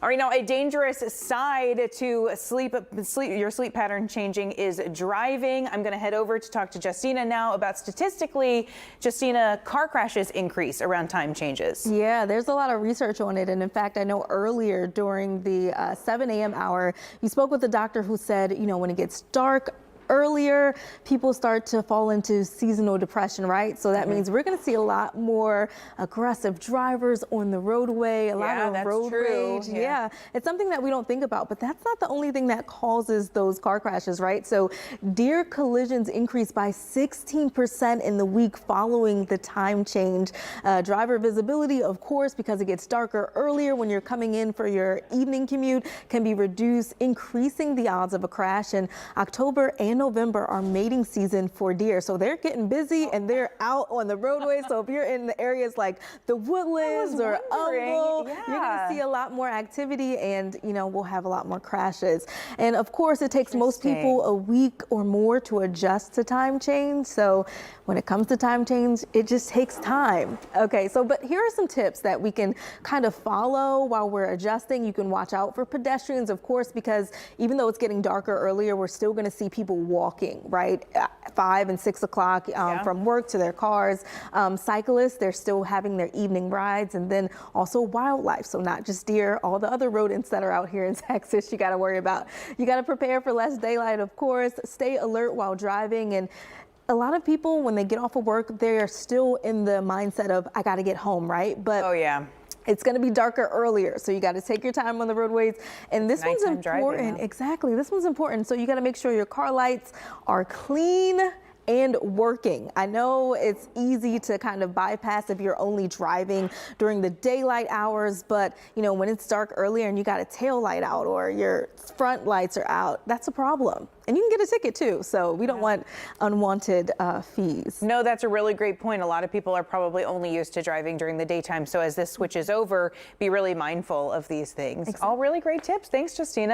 All right, now a dangerous side to your sleep pattern changing is driving. I'm going to head over to talk to Justina now about statistically, Justina, car crashes increase around time changes. Yeah, there's a lot of research on it. And in fact, I know earlier during the 7 a.m. hour, you spoke with a doctor who said, you know, when it gets dark earlier, people start to fall into seasonal depression, right? So that means we're going to see a lot more aggressive drivers on the roadway, a lot of road rage. Yeah, it's something that we don't think about, but that's not the only thing that causes those car crashes, right? So Deere collisions increased by 16% in the week following the time change. Driver visibility, of course, because it gets darker earlier when you're coming in for your evening commute, can be reduced, increasing the odds of a crash. In October and November are mating season for deer, so they're getting busy and they're out on the roadway. So if you're in the areas like the Woodlands or Humble, you're going to see a lot more activity, and you know, we'll have a lot more crashes. And of course, it takes most people a week or more to adjust to time change. So when it comes to time change, it just takes time. Okay, so but here are some tips that we can kind of follow while we're adjusting. You can watch out for pedestrians, of course, because even though it's getting darker earlier, we're still going to see people walking, right? 5 and 6 o'clock from work to their cars. Cyclists, they're still having their evening rides, and then also wildlife. So not just deer, all the other rodents that are out here in Texas you got to worry about. You got to prepare for less daylight, of course. Stay alert while driving. And a lot of people, when they get off of work, they're still in the mindset of, I got to get home, right? But it's going to be darker earlier, so you got to take your time on the roadways. And this one's important. Exactly. This one's important. So you got to make sure your car lights are clean and working. I know it's easy to kind of bypass if you're only driving during the daylight hours, but you know, when it's dark earlier and you got a tail light out or your front lights are out, that's a problem. And you can get a ticket too. So we don't want unwanted fees. No, that's a really great point. A lot of people are probably only used to driving during the daytime. So as this switches over, be really mindful of these things. All really great tips. Thanks, Justina.